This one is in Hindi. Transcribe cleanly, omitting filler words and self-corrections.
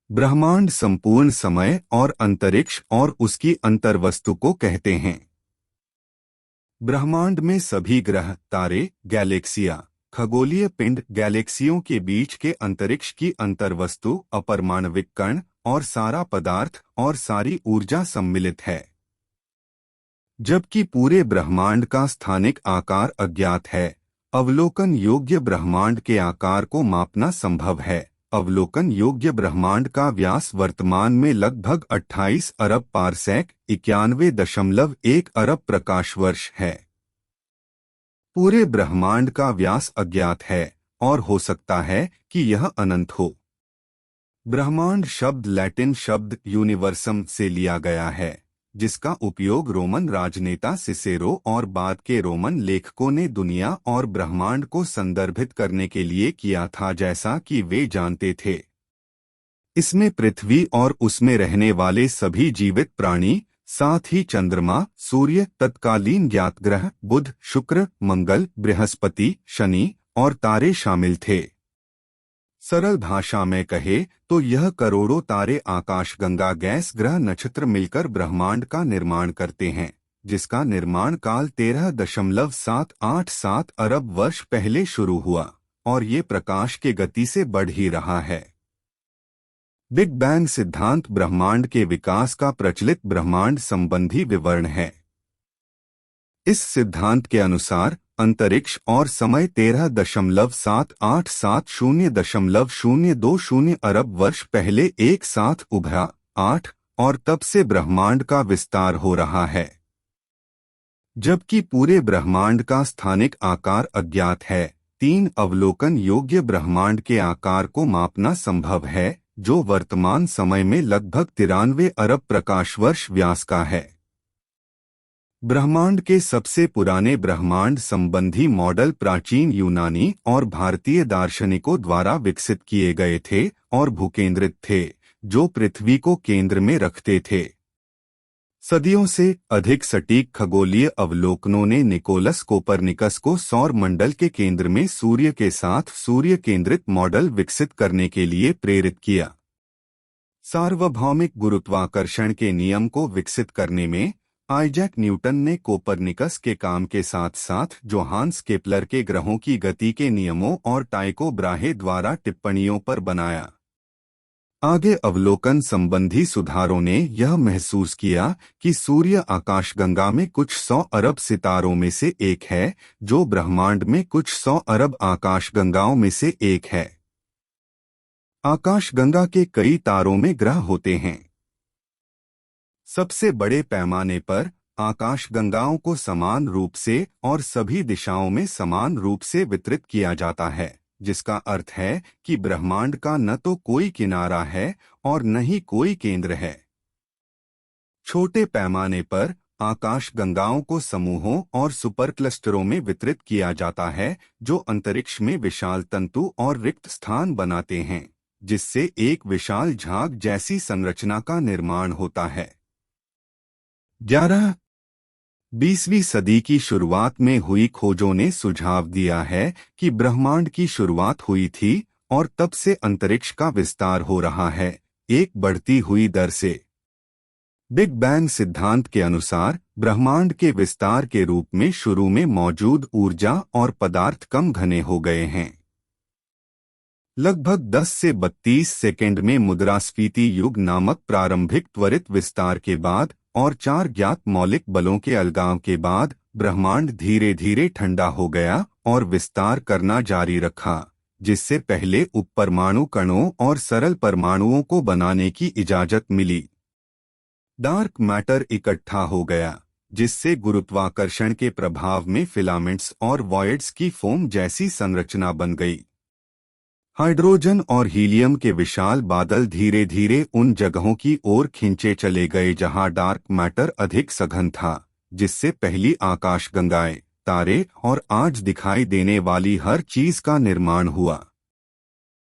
ब्रह्मांड संपूर्ण समय और अंतरिक्ष और उसकी अंतर्वस्तु को कहते हैं। ब्रह्मांड में सभी ग्रह, तारे, गैलेक्सियां, खगोलीय पिंड, गैलेक्सियों के बीच के अंतरिक्ष की अंतर्वस्तु, अपरमाणविक कण और सारा पदार्थ और सारी ऊर्जा सम्मिलित है। जबकि पूरे ब्रह्मांड का स्थानिक आकार अज्ञात है, अवलोकन योग्य ब्रह्मांड के आकार को मापना संभव है। अवलोकन योग्य ब्रह्मांड का व्यास वर्तमान में लगभग 28 अरब पारसेक 91.1 अरब प्रकाश वर्ष है। पूरे ब्रह्मांड का व्यास अज्ञात है और हो सकता है कि यह अनंत हो। ब्रह्मांड शब्द लैटिन शब्द यूनिवर्सम से लिया गया है, जिसका उपयोग रोमन राजनेता सिसेरो और बाद के रोमन लेखकों ने दुनिया और ब्रह्मांड को संदर्भित करने के लिए किया था, जैसा कि वे जानते थे। इसमें पृथ्वी और उसमें रहने वाले सभी जीवित प्राणी, साथ ही चंद्रमा, सूर्य, तत्कालीन ज्ञात ग्रह बुध, शुक्र, मंगल, बृहस्पति, शनि और तारे शामिल थे। सरल भाषा में कहे तो यह करोड़ों तारे, आकाशगंगा, गैस, ग्रह, नक्षत्र मिलकर ब्रह्मांड का निर्माण करते हैं, जिसका निर्माण काल 13.787 अरब वर्ष पहले शुरू हुआ और ये प्रकाश के गति से बढ़ ही रहा है। बिग बैंग सिद्धांत ब्रह्मांड के विकास का प्रचलित ब्रह्मांड संबंधी विवरण है। इस सिद्धांत के अनुसार अंतरिक्ष और समय 13.787 अरब वर्ष पहले एक साथ उभरा 8 और तब से ब्रह्मांड का विस्तार हो रहा है। जबकि पूरे ब्रह्मांड का स्थानिक आकार अज्ञात है, 3 अवलोकन योग्य ब्रह्मांड के आकार को मापना संभव है, जो वर्तमान समय में लगभग 93 अरब प्रकाश वर्ष व्यास का है। ब्रह्मांड के सबसे पुराने ब्रह्मांड संबंधी मॉडल प्राचीन यूनानी और भारतीय दार्शनिकों द्वारा विकसित किए गए थे और भूकेंद्रित थे, जो पृथ्वी को केंद्र में रखते थे। सदियों से अधिक सटीक खगोलीय अवलोकनों ने निकोलस कोपरनिकस को सौर मंडल के केंद्र में सूर्य के साथ सूर्य केंद्रित मॉडल विकसित करने के लिए प्रेरित किया। सार्वभौमिक गुरुत्वाकर्षण के नियम को विकसित करने में आइजैक न्यूटन ने कोपरनिकस के काम के साथ साथ जोहान्स केपलर के ग्रहों की गति के नियमों और टाइको ब्राहे द्वारा टिप्पणियों पर बनाया। आगे अवलोकन संबंधी सुधारों ने यह महसूस किया कि सूर्य आकाशगंगा में कुछ 100 अरब सितारों में से एक है, जो ब्रह्मांड में कुछ 100 अरब आकाशगंगाओं में से एक है। आकाशगंगा के कई तारों में ग्रह होते हैं। सबसे बड़े पैमाने पर आकाशगंगाओं को समान रूप से और सभी दिशाओं में समान रूप से वितरित किया जाता है, जिसका अर्थ है कि ब्रह्मांड का न तो कोई किनारा है और न ही कोई केंद्र है। छोटे पैमाने पर आकाशगंगाओं को समूहों और सुपर क्लस्टरों में वितरित किया जाता है, जो अंतरिक्ष में विशाल तंतु और रिक्त स्थान बनाते हैं, जिससे एक विशाल झाग जैसी संरचना का निर्माण होता है। 11वीं सदी की शुरुआत में हुई खोजों ने सुझाव दिया है कि ब्रह्मांड की शुरुआत हुई थी और तब से अंतरिक्ष का विस्तार हो रहा है, एक बढ़ती हुई दर से। बिग बैंग सिद्धांत के अनुसार ब्रह्मांड के विस्तार के रूप में शुरू में मौजूद ऊर्जा और पदार्थ कम घने हो गए हैं। लगभग 10 से 32 सेकंड में मुद्रास्फीति युग नामक प्रारंभिक त्वरित विस्तार के बाद और 4 ज्ञात मौलिक बलों के अलगाव के बाद ब्रह्मांड धीरे धीरे ठंडा हो गया और विस्तार करना जारी रखा, जिससे पहले उपपरमाणु कणों और सरल परमाणुओं को बनाने की इजाजत मिली। डार्क मैटर इकट्ठा हो गया, जिससे गुरुत्वाकर्षण के प्रभाव में फिलामेंट्स और वॉइड्स की फोम जैसी संरचना बन गई। हाइड्रोजन और हीलियम के विशाल बादल धीरे धीरे उन जगहों की ओर खींचे चले गए जहां डार्क मैटर अधिक सघन था, जिससे पहली आकाशगंगाएं, तारे और आज दिखाई देने वाली हर चीज का निर्माण हुआ।